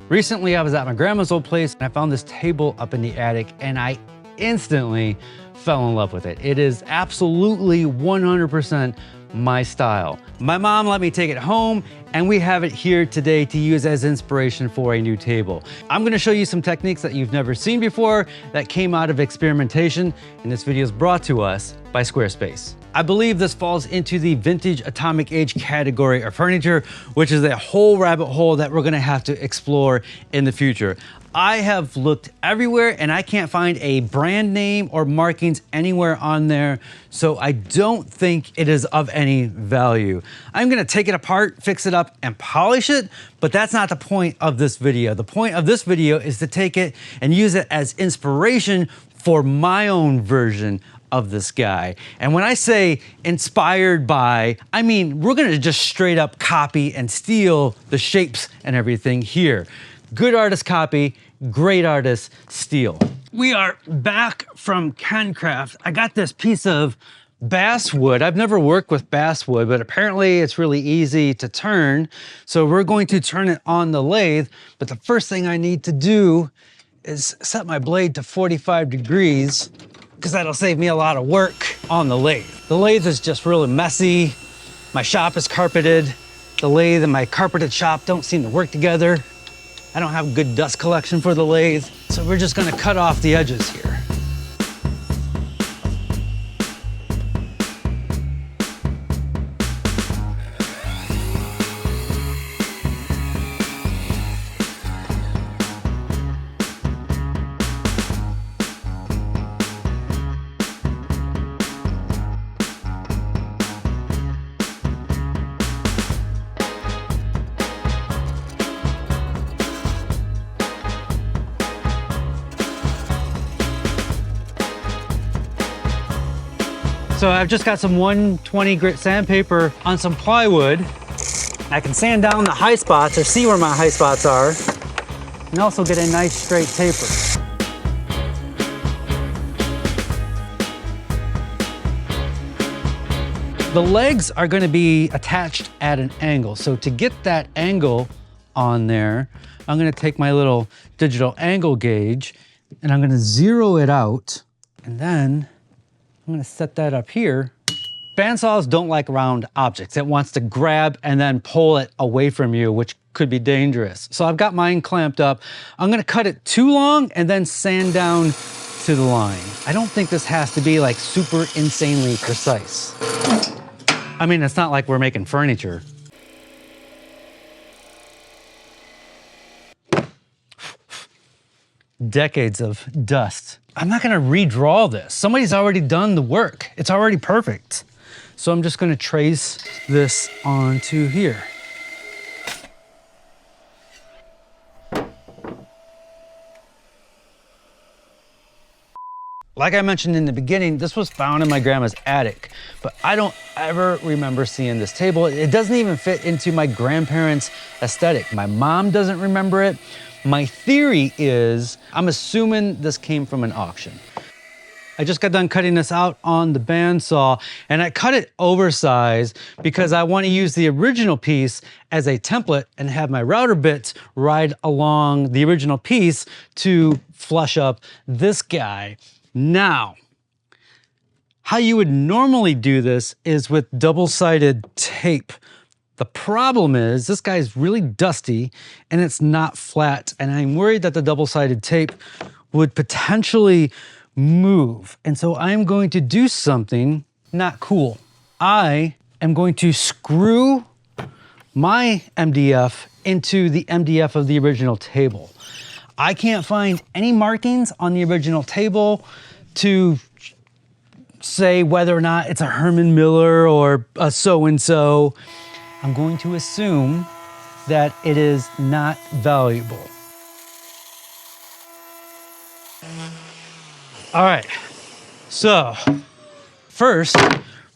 Recently, I was at my grandma's old place and I found this table up in the attic and I instantly fell in love with it. It is absolutely 100% my style. My mom let me take it home and we have it here today to use as inspiration for a new table. I'm gonna show you some techniques that you've never seen before that came out of experimentation, and this video is brought to us by Squarespace. I believe this falls into the vintage atomic age category of furniture, which is a whole rabbit hole that we're gonna have to explore in the future. I have looked everywhere and I can't find a brand name or markings anywhere on there, so I don't think it is of any value. I'm gonna take it apart, fix it up, and polish it, but that's not the point of this video. The point of this video is to take it and use it as inspiration for my own version of this guy. And when I say inspired by, I mean, we're gonna just straight up copy and steal the shapes and everything here. Good artist copy, great artist steal. We are back from KenCraft. I got this piece of basswood. I've never worked with basswood, but apparently it's really easy to turn. So we're going to turn it on the lathe, but the first thing I need to do is set my blade to 45 degrees because that'll save me a lot of work on the lathe. The lathe is just really messy. My shop is carpeted. The lathe and my carpeted shop don't seem to work together. I don't have good dust collection for the lathe, so we're just gonna cut off the edges here. So I've just got some 120 grit sandpaper on some plywood. I can sand down the high spots or see where my high spots are, and also get a nice straight taper. The legs are going to be attached at an angle. So to get that angle on there, I'm going to take my little digital angle gauge and I'm going to zero it out, and then I'm gonna set that up here. Bandsaws don't like round objects. It wants to grab and then pull it away from you, which could be dangerous. So I've got mine clamped up. I'm gonna cut it too long and then sand down to the line. I don't think this has to be like super insanely precise. I mean, it's not like we're making furniture. Decades of dust. I'm not gonna redraw this. Somebody's already done the work. It's already perfect. So I'm just gonna trace this onto here. Like I mentioned in the beginning, this was found in my grandma's attic, but I don't ever remember seeing this table. It doesn't even fit into my grandparents' aesthetic. My mom doesn't remember it. My theory is, I'm assuming this came from an auction. I just got done cutting this out on the bandsaw, and I cut it oversized because I want to use the original piece as a template and have my router bits ride along the original piece to flush up this guy. Now, how you would normally do this is with double-sided tape. The problem is this guy's really dusty and it's not flat, and I'm worried that the double-sided tape would potentially move. And so I'm going to do something not cool. I am going to screw my MDF into the MDF of the original table. I can't find any markings on the original table to say whether or not it's a Herman Miller or a so-and-so. I'm going to assume that it is not valuable. All right, so first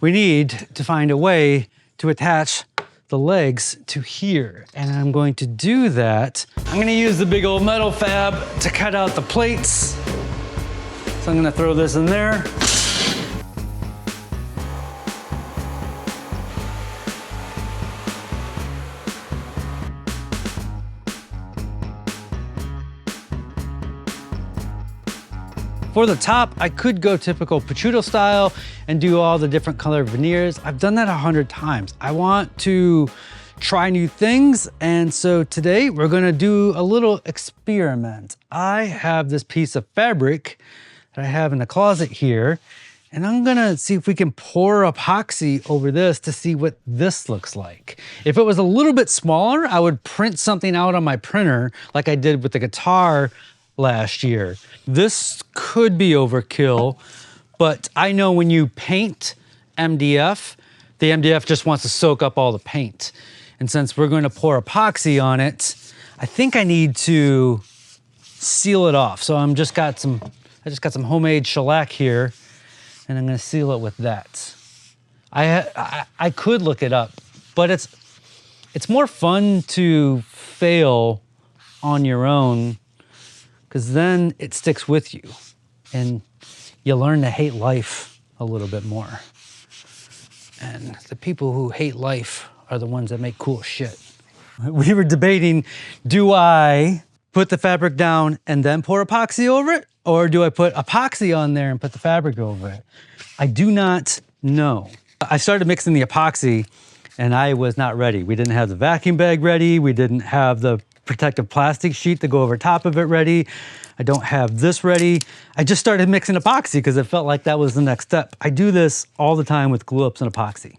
we need to find a way to attach the legs to here. And I'm going to do that. I'm gonna use the big old metal fab to cut out the plates. So I'm gonna throw this in there. For the top, I could go typical prosciutto style and do all the different color veneers. I've done that 100 times. I want to try new things, and so today we're gonna do a little experiment. I have this piece of fabric that I have in the closet here, and I'm gonna see if we can pour epoxy over this to see what this looks like. If it was a little bit smaller, I would print something out on my printer like I did with the guitar last year. This could be overkill, but I know when you paint MDF, the MDF just wants to soak up all the paint. And since we're going to pour epoxy on it, I think I need to seal it off. So I just got some homemade shellac here, and I'm gonna seal it with that. I could look it up, but it's more fun to fail on your own, because then it sticks with you and you learn to hate life a little bit more. And the people who hate life are the ones that make cool shit. We were debating, do I put the fabric down and then pour epoxy over it? Or do I put epoxy on there and put the fabric over it? I do not know. I started mixing the epoxy and I was not ready. We didn't have the vacuum bag ready. We didn't have the protective plastic sheet to go over top of it ready. I don't have this ready. I just started mixing epoxy because it felt like that was the next step. I do this all the time with glue ups and epoxy.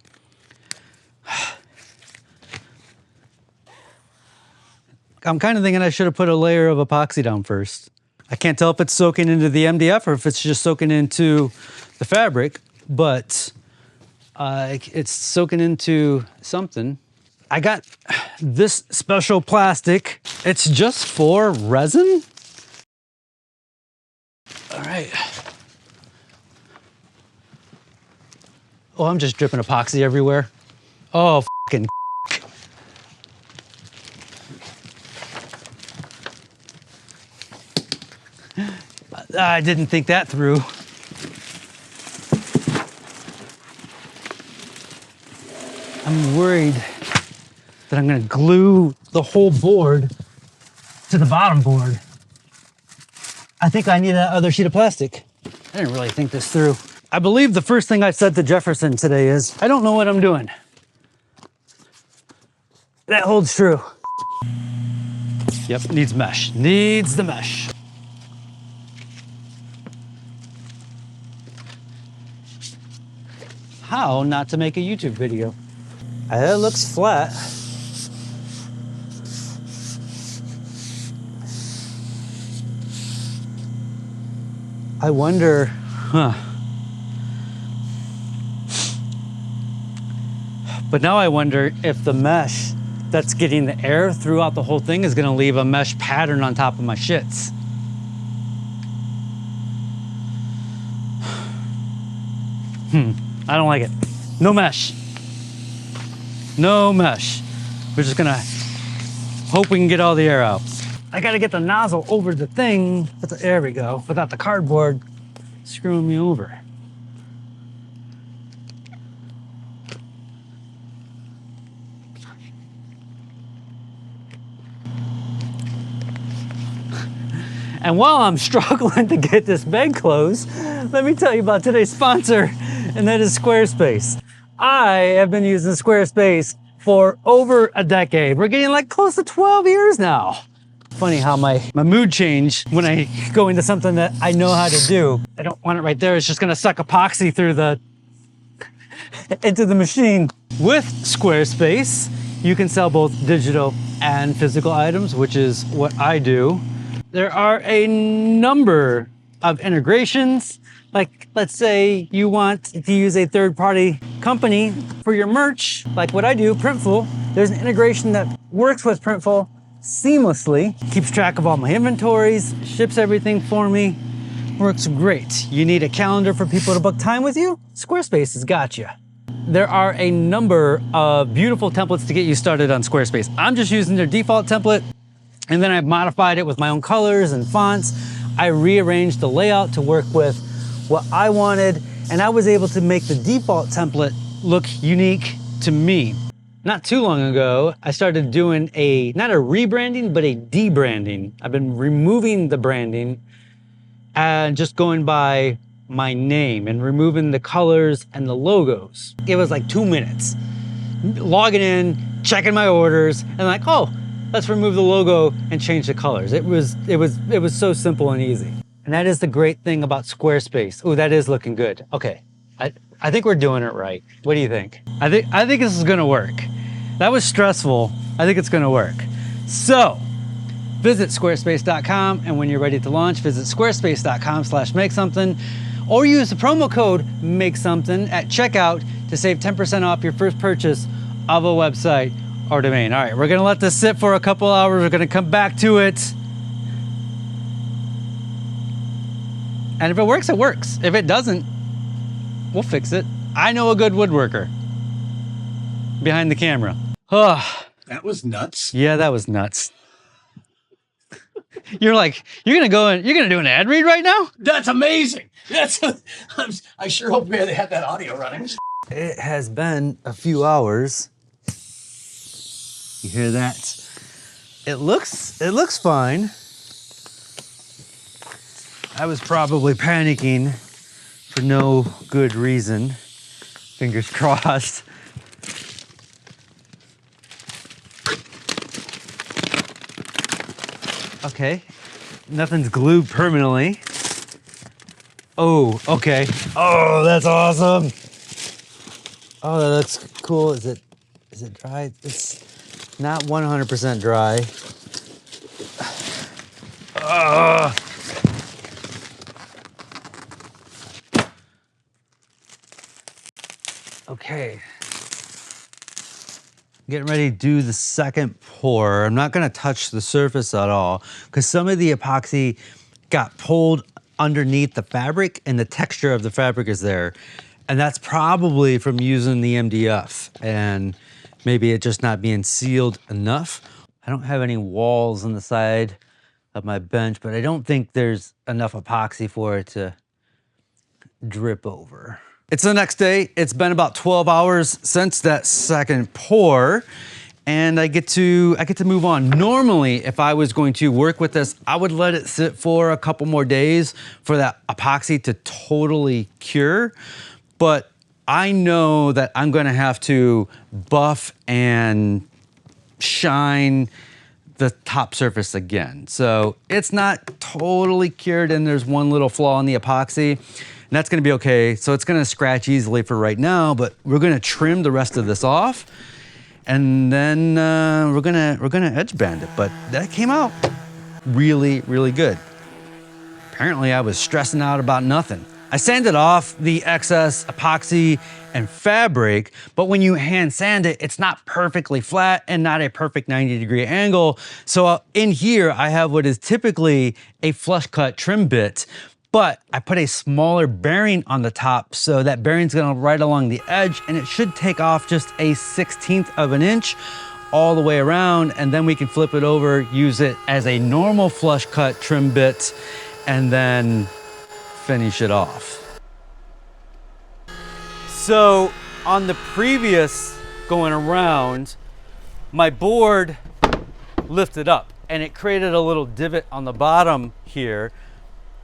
I'm kind of thinking I should have put a layer of epoxy down first. I can't tell if it's soaking into the MDF or if it's just soaking into the fabric, but it's soaking into something. I got this special plastic. It's just for resin. All right. Oh, I'm just dripping epoxy everywhere. Oh, fucking. I didn't think that through. I'm worried that I'm gonna glue the whole board to the bottom board. I think I need that other sheet of plastic. I didn't really think this through. I believe the first thing I said to Jefferson today is, I don't know what I'm doing. That holds true. Yep, needs mesh, needs the mesh. How not to make a YouTube video. It looks flat. I wonder, But now I wonder if the mesh that's getting the air throughout the whole thing is gonna leave a mesh pattern on top of my shits. I don't like it. No mesh. No mesh. We're just gonna hope we can get all the air out. I gotta get the nozzle over the thing. There we go, without the cardboard screwing me over. And while I'm struggling to get this bed closed, let me tell you about today's sponsor, and that is Squarespace. I have been using Squarespace for over a decade. We're getting like close to 12 years now. Funny how my mood changed when I go into something that I know how to do. I don't want it right there. It's just gonna suck epoxy through into the machine. With Squarespace, you can sell both digital and physical items, which is what I do. There are a number of integrations. Like, let's say you want to use a third-party company for your merch, like what I do, Printful. There's an integration that works with Printful seamlessly, keeps track of all my inventories, ships everything for me, works great. You need a calendar for people to book time with you? Squarespace has got you. There are a number of beautiful templates to get you started on Squarespace. I'm just using their default template, and then I've modified it with my own colors and fonts. I rearranged the layout to work with what I wanted, and I was able to make the default template look unique to me. Not too long ago, I started doing not a rebranding, but a debranding. I've been removing the branding and just going by my name and removing the colors and the logos. It was like 2 minutes. Logging in, checking my orders, and like, oh, let's remove the logo and change the colors. It was so simple and easy. And that is the great thing about Squarespace. Oh, that is looking good. Okay, I think we're doing it right. What do you think? I think this is gonna work. That was stressful. I think it's gonna work. So, visit squarespace.com, and when you're ready to launch, visit squarespace.com/makesomething, or use the promo code MAKESOMETHING at checkout to save 10% off your first purchase of a website or domain. All right, we're gonna let this sit for a couple hours. We're gonna come back to it. And if it works, it works. If it doesn't, we'll fix it. I know a good woodworker behind the camera. That was nuts. Yeah, that was nuts. You're like, you're gonna do an ad read right now? That's amazing. I sure hope they had that audio running. It has been a few hours. You hear that? It looks fine. I was probably panicking for no good reason. Fingers crossed. Okay, nothing's glued permanently. Oh, okay. Oh, that's awesome. Oh, that looks cool. Is it dry? It's not 100% dry. Okay. Getting ready to do the second pour. I'm not gonna touch the surface at all because some of the epoxy got pulled underneath the fabric and the texture of the fabric is there. And that's probably from using the MDF and maybe it just not being sealed enough. I don't have any walls on the side of my bench, but I don't think there's enough epoxy for it to drip over. It's the next day. It's been about 12 hours since that second pour, and I get to move on. Normally, if I was going to work with this, I would let it sit for a couple more days for that epoxy to totally cure. But I know that I'm gonna have to buff and shine the top surface again. So it's not totally cured and there's one little flaw in the epoxy. And that's gonna be okay. So it's gonna scratch easily for right now, but we're gonna trim the rest of this off and then we're gonna edge band it. But that came out really, really good. Apparently I was stressing out about nothing. I sanded off the excess epoxy and fabric, but when you hand sand it, it's not perfectly flat and not a perfect 90-degree angle. So in here, I have what is typically a flush cut trim bit, but I put a smaller bearing on the top, so that bearing's gonna ride along the edge and it should take off just a 1/16 of an inch all the way around, and then we can flip it over, use it as a normal flush cut trim bit, and then finish it off. So on the previous going around, my board lifted up and it created a little divot on the bottom here,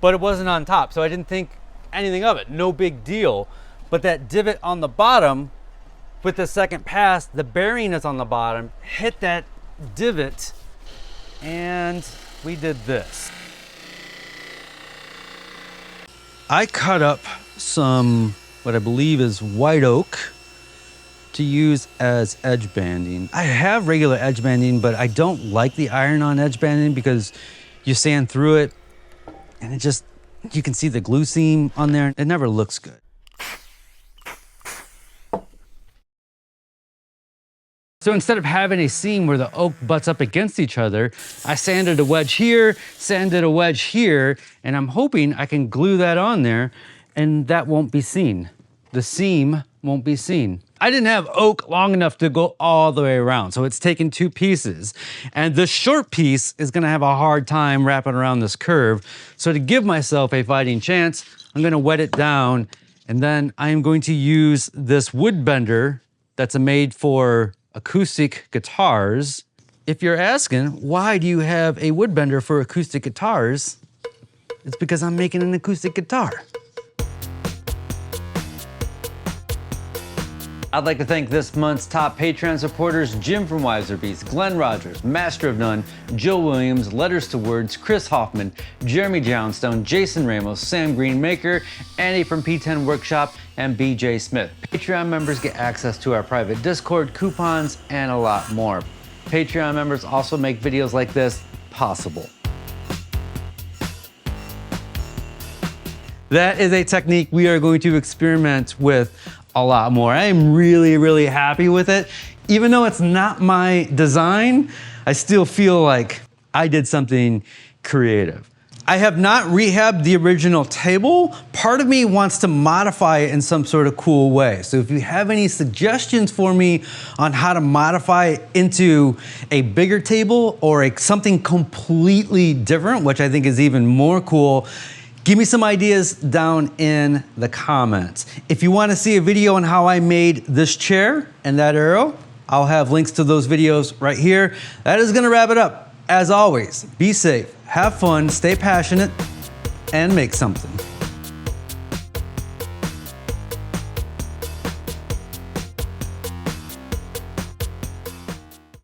but it wasn't on top. So I didn't think anything of it, no big deal. But that divot on the bottom, with the second pass, the bearing is on the bottom, hit that divot, and we did this. I cut up some, what I believe is white oak, to use as edge banding. I have regular edge banding, but I don't like the iron-on edge banding because you sand through it and it just, you can see the glue seam on there. It never looks good. So instead of having a seam where the oak butts up against each other, I sanded a wedge here, sanded a wedge here, and I'm hoping I can glue that on there and that won't be seen. The seam won't be seen. I didn't have oak long enough to go all the way around, so it's taken 2 pieces. And the short piece is gonna have a hard time wrapping around this curve. So to give myself a fighting chance, I'm gonna wet it down, and then I am going to use this wood bender that's made for acoustic guitars. If you're asking, why do you have a wood bender for acoustic guitars? It's because I'm making an acoustic guitar. I'd like to thank this month's top Patreon supporters: Jim from Wiserbeast, Glenn Rogers, Master of None, Jill Williams, Letters to Words, Chris Hoffman, Jeremy Johnstone, Jason Ramos, Sam Greenmaker, Andy from P10 Workshop, and BJ Smith. Patreon members get access to our private Discord, coupons, and a lot more. Patreon members also make videos like this possible. That is a technique we are going to experiment with a lot more. I am really, really happy with it. Even though it's not my design, I still feel like I did something creative. I have not rehabbed the original table. Part of me wants to modify it in some sort of cool way. So if you have any suggestions for me on how to modify it into a bigger table or something completely different, which I think is even more cool, give me some ideas down in the comments. If you want to see a video on how I made this chair and that arrow, I'll have links to those videos right here. That is going to wrap it up. As always, be safe, have fun, stay passionate, and make something.